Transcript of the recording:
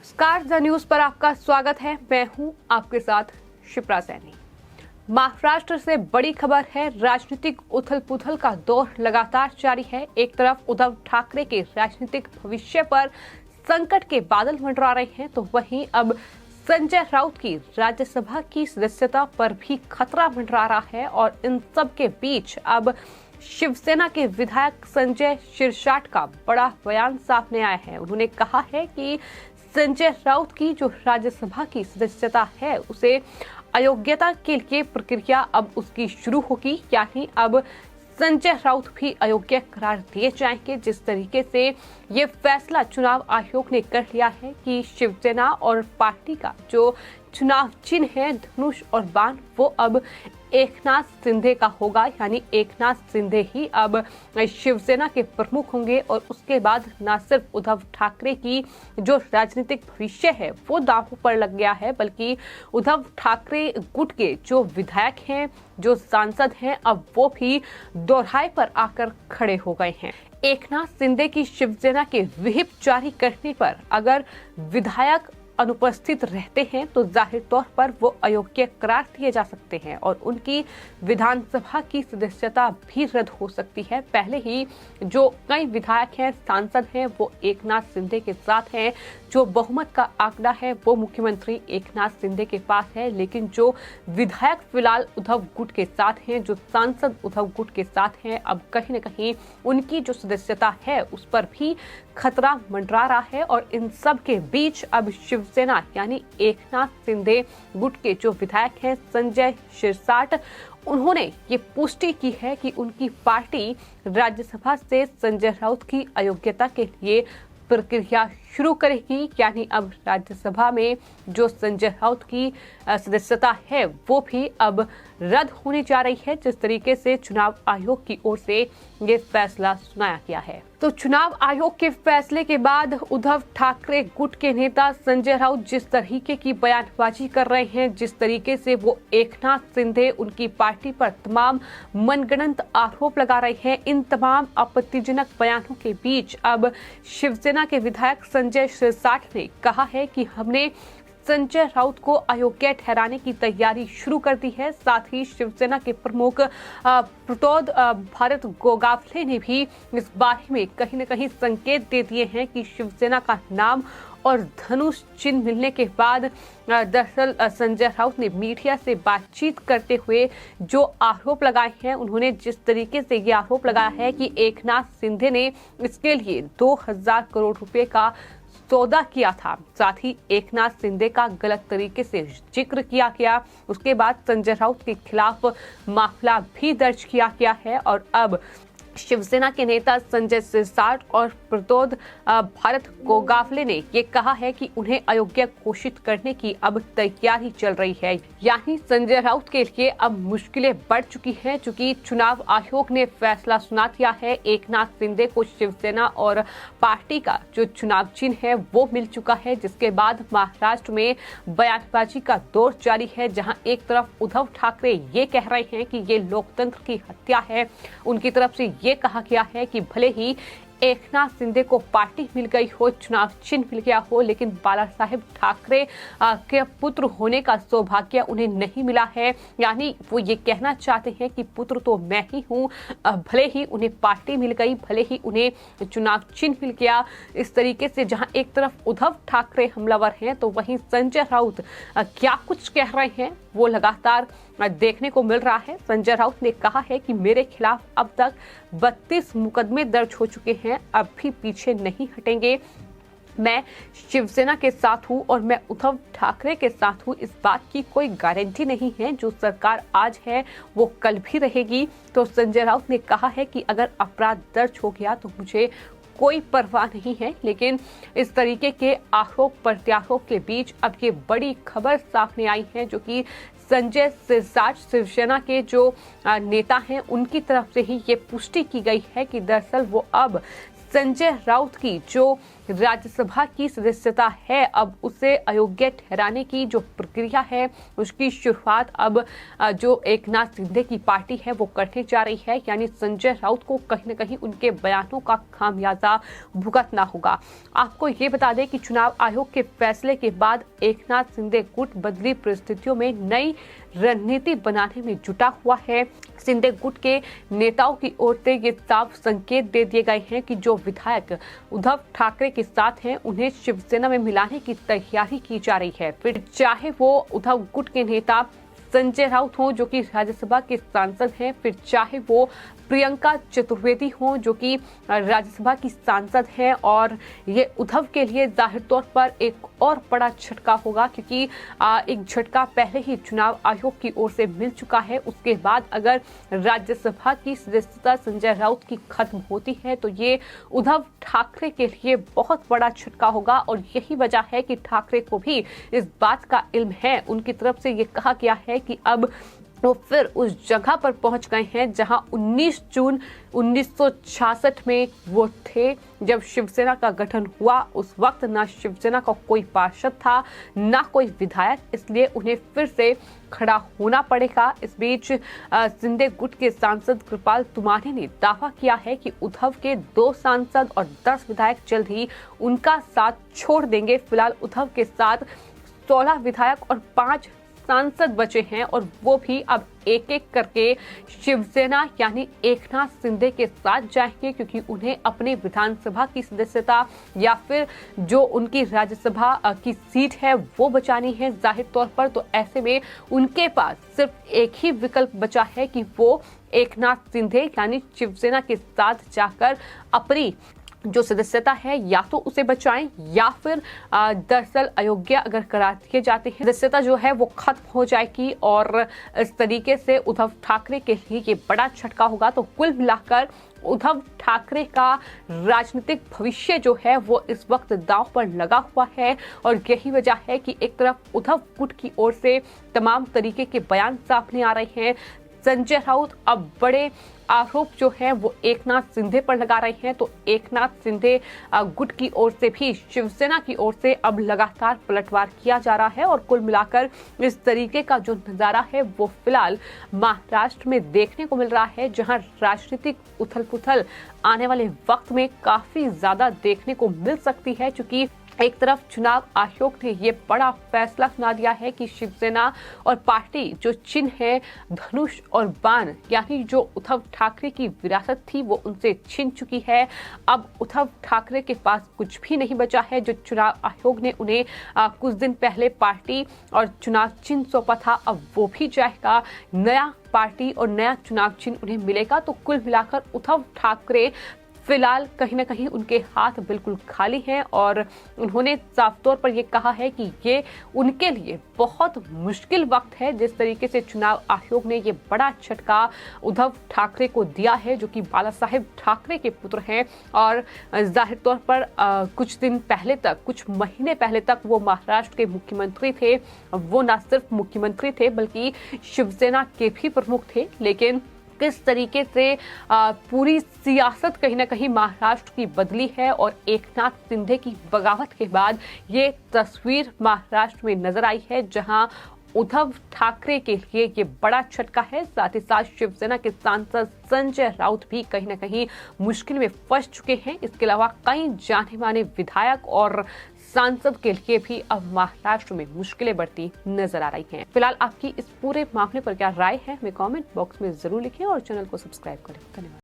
नमस्कार, the news पर आपका स्वागत है। मैं हूं आपके साथ शिप्रा सैनी। महाराष्ट्र से बड़ी खबर है। राजनीतिक उथल-पुथल का दौर लगातार जारी है। एक तरफ उद्धव ठाकरे के राजनीतिक भविष्य पर संकट के बादल मंडरा रहे हैं, तो वहीं अब संजय राउत की राज्यसभा की सदस्यता पर भी खतरा मंडरा रहा है। और इन सब के बीच अब शिवसेना के विधायक संजय शिरसाट का बड़ा बयान सामने आया है। उन्होंने कहा है कि संजय राउत की जो राज्यसभा की सदस्यता है, उसे अयोग्यता के लिए प्रक्रिया अब उसकी शुरू होगी, यानी अब संजय राउत भी अयोग्य करार दिए जाएंगे। जिस तरीके से ये फैसला चुनाव आयोग ने कर लिया है कि शिवसेना और पार्टी का जो चुनाव चिन्ह है धनुष और बाण, वो अब एकनाथ शिंदे का होगा, यानी एकनाथ शिंदे ही अब शिवसेना के प्रमुख होंगे। और उसके बाद न सिर्फ उद्धव ठाकरे की जो राजनीतिक भविष्य है वो दांव पर लग गया है, बल्कि उद्धव ठाकरे गुट के जो विधायक हैं, जो सांसद हैं, अब वो भी दोहराए पर आकर खड़े हो गए हैं। एकनाथ शिंदे की शिवसेना के व्हिप जारी करने पर अगर विधायक अनुपस्थित रहते हैं तो जाहिर तौर पर वो अयोग्य करार दिए जा सकते हैं और उनकी विधानसभा की सदस्यता भी रद्द हो सकती है। पहले ही जो कई विधायक हैं, सांसद हैं, वो एकनाथ शिंदे के साथ हैं। जो बहुमत का आंकड़ा है वो मुख्यमंत्री एकनाथ शिंदे के पास है, लेकिन जो विधायक फिलहाल उद्धव गुट के साथ हैं, जो सांसद उद्धव गुट के साथ हैं, अब कहीं न कहीं उनकी जो सदस्यता है उस पर भी खतरा मंडरा रहा है। और इन सब के बीच अब शिवसेना यानी एकनाथ शिंदे गुट के जो विधायक हैं संजय शिरसाट, उन्होंने ये पुष्टि की है कि उनकी पार्टी राज्यसभा से संजय राउत की अयोग्यता के लिए प्रक्रिया शुरू करेगी, यानी अब राज्यसभा में जो संजय राउत की सदस्यता है वो भी अब रद्द होने जा रही है, जिस तरीके से चुनाव आयोग की ओर से ये फैसला सुनाया गया है। तो चुनाव आयोग के फैसले के बाद उद्धव ठाकरे गुट के नेता संजय राउत जिस तरीके की बयानबाजी कर रहे हैं, जिस तरीके से वो एकनाथ शिंदे उनकी पार्टी पर तमाम मनगढ़ंत आरोप लगा रहे हैं, इन तमाम आपत्तिजनक बयानों के बीच अब शिवसेना के विधायक संजय शिरसाट ने कहा है कि हमने संजय राउत को अयोग्य ठहराने की तैयारी शुरू कर दी है। साथ ही शिवसेना के प्रमुख प्रतोद भारत गोगावले ने भी इस बारे में कहीं न कहीं संकेत दे दिए हैं कि शिवसेना का नाम और धनुष चिन्ह मिलने के बाद दरअसल संजय राउत ने मीडिया से बातचीत करते हुए जो आरोप लगाए हैं, उन्होंने जिस तरीके से ये आरोप लगाया है कि एकनाथ शिंदे ने इसके लिए 2000 करोड़ रुपए का सौदा किया था, साथ ही एकनाथ शिंदे का गलत तरीके से जिक्र किया गया। उसके बाद संजय राउत के खिलाफ मामला भी दर्ज किया गया है। और अब शिवसेना के नेता संजय शिरसाट और प्रतोद भारत गोगावले ने ये कहा है कि उन्हें अयोग्य घोषित करने की अब तैयारी चल रही है, यानी संजय राउत के लिए अब मुश्किलें बढ़ चुकी हैं, चूंकि चुनाव आयोग ने फैसला सुना दिया है। एकनाथ शिंदे को शिवसेना और पार्टी का जो चुनाव चिन्ह है वो मिल चुका है, जिसके बाद महाराष्ट्र में बयानबाजी का दौर जारी है, जहां एक तरफ उद्धव ठाकरे ये कह रहे हैं कि ये लोकतंत्र की हत्या है। उनकी तरफ से ये कहा गया है कि भले ही एकनाथ शिंदे को पार्टी मिल गई हो, चुनाव चिन्ह मिल गया हो, लेकिन बाला साहेब ठाकरे के पुत्र होने का सौभाग्य उन्हें नहीं मिला है। यानी वो ये कहना चाहते हैं कि पुत्र तो मैं ही हूँ, भले ही उन्हें पार्टी मिल गई, भले ही उन्हें चुनाव चिन्ह मिल गया। इस तरीके से जहां एक तरफ उद्धव ठाकरे हमलावर हैं, तो वहीं संजय राउत क्या कुछ कह रहे हैं वो लगातार देखने को मिल रहा है। संजय राउत ने कहा है कि मेरे खिलाफ अब तक 32 मुकदमे दर्ज हो चुके हैं, अब भी पीछे नहीं हटेंगे। मैं शिवसेना के साथ हूं और मैं उद्धव ठाकरे के साथ हूं। इस बात की कोई गारंटी नहीं है, जो सरकार आज है वो कल भी रहेगी। तो संजय राउत ने कहा है कि अगर अपराध दर्ज हो गया तो मुझे कोई परवाह नहीं है, लेकिन इस तरीके के आरोप प्रत्यारोप के बीच अब ये बड़ी खबर सामने आई है, जो कि संजय शिरसाट शिवसेना के जो नेता हैं उनकी तरफ से ही ये पुष्टि की गई है कि दरअसल वो अब संजय राउत की जो राज्यसभा की सदस्यता है, अब उसे अयोग्य ठहराने की जो प्रक्रिया है उसकी शुरुआत अब जो एकनाथ शिंदे की पार्टी है वो करने जा रही है। यानी संजय राउत को कहीं न कहीं उनके बयानों का खामियाजा भुगतना होगा। आपको ये बता दें कि चुनाव आयोग के फैसले के बाद एकनाथ शिंदे गुट बदली परिस्थितियों में नई रणनीति बनाने में जुटा हुआ है। शिंदे गुट के नेताओं की ओर से ये साफ संकेत दे दिए गए हैं कि जो विधायक उद्धव ठाकरे के साथ हैं उन्हें शिवसेना में मिलाने की तैयारी की जा रही है। फिर चाहे वो उद्धव गुट के नेता संजय राउत हो जो कि राज्यसभा के सांसद हैं, फिर चाहे वो प्रियंका चतुर्वेदी हो जो कि राज्यसभा की सांसद हैं। और ये उद्धव के लिए जाहिर तौर पर एक और बड़ा झटका होगा, क्योंकि एक झटका पहले ही चुनाव आयोग की ओर से मिल चुका है। उसके बाद अगर राज्यसभा की सदस्यता संजय राउत की खत्म होती है तो ये उद्धव ठाकरे के लिए बहुत बड़ा झटका होगा। और यही वजह है कि ठाकरे को भी इस बात का इल्म है। उनकी तरफ से ये कहा गया है कि अब वो फिर उस जगह पर पहुंच गए हैं जहां 19 जून 1966 में वो थे जब शिवसेना का गठन हुआ। उस वक्त ना शिवसेना का कोई पार्षद था ना कोई विधायक, इसलिए उन्हें फिर से खड़ा होना पड़ेगा। इस बीच शिंदे गुट के सांसद कृपाल तुमाने ने दावा किया है कि उद्धव के 2 सांसद और 10 विधायक जल्द ही उनका साथ छोड़ देंगे। फिलहाल उद्धव के साथ 16 विधायक और 5 सांसद बचे हैं और वो भी अब एक एक करके शिवसेना यानी एकनाथ शिंदे के साथ जाएंगे, क्योंकि उन्हें अपने विधानसभा की सदस्यता या फिर जो उनकी राज्यसभा की सीट है वो बचानी है जाहिर तौर पर। तो ऐसे में उनके पास सिर्फ एक ही विकल्प बचा है कि वो एकनाथ शिंदे यानी शिवसेना के साथ जाकर अपनी जो सदस्यता है या तो उसे बचाएं या फिर दरअसल अयोग्य अगर करा दिए जाते हैं सदस्यता जो है वो खत्म हो जाएगी। और इस तरीके से उद्धव ठाकरे के लिए ये बड़ा झटका होगा। तो कुल मिलाकर उद्धव ठाकरे का राजनीतिक भविष्य जो है वो इस वक्त दांव पर लगा हुआ है। और यही वजह है कि एक तरफ उद्धव गुट की ओर से तमाम तरीके के बयान सामने आ रहे हैं। संजय राउत अब बड़े आरोप जो है वो एकनाथ शिंदे पर लगा रहे हैं। तो एकनाथ शिंदे गुट की ओर से भी शिवसेना की ओर से अब लगातार पलटवार किया जा रहा है। और कुल मिलाकर इस तरीके का जो नजारा है वो फिलहाल महाराष्ट्र में देखने को मिल रहा है, जहां राजनीतिक उथल-पुथल आने वाले वक्त में काफी ज्यादा देखने को मिल सकती है। क्योंकि एक तरफ चुनाव आयोग ने ये बड़ा फैसला सुना दिया है कि शिवसेना और पार्टी जो चिन्ह है धनुष और बाण यानी जो उद्धव ठाकरे की विरासत थी वो उनसे छिन चुकी है। अब उद्धव ठाकरे के पास कुछ भी नहीं बचा है। जो चुनाव आयोग ने उन्हें कुछ दिन पहले पार्टी और चुनाव चिन्ह सौंपा था अब वो भी जाएगा। नया पार्टी और नया चुनाव चिन्ह उन्हें मिलेगा। तो कुल मिलाकर उद्धव ठाकरे फिलहाल कहीं ना कहीं उनके हाथ बिल्कुल खाली हैं। और उन्होंने साफ तौर पर यह कहा है कि ये उनके लिए बहुत मुश्किल वक्त है। जिस तरीके से चुनाव आयोग ने ये बड़ा झटका उद्धव ठाकरे को दिया है जो कि बाला साहेब ठाकरे के पुत्र हैं। और जाहिर तौर पर कुछ दिन पहले तक, कुछ महीने पहले तक वो महाराष्ट्र के मुख्यमंत्री थे। वो न सिर्फ मुख्यमंत्री थे बल्कि शिवसेना के भी प्रमुख थे। लेकिन किस तरीके से पूरी सियासत कहीं ना कहीं महाराष्ट्र की बदली है और एकनाथ शिंदे की बगावत के बाद ये तस्वीर महाराष्ट्र में नजर आई है, जहां उद्धव ठाकरे के लिए ये बड़ा झटका है। साथ ही साथ शिवसेना के सांसद संजय राउत भी कहीं ना कहीं मुश्किल में फंस चुके हैं। इसके अलावा कई जाने माने विधायक और सांसद के लिए भी अब महाराष्ट्र में मुश्किलें बढ़ती नजर आ रही हैं। फिलहाल आपकी इस पूरे मामले पर क्या राय है हमें कमेंट बॉक्स में जरूर लिखें और चैनल को सब्सक्राइब करें। धन्यवाद।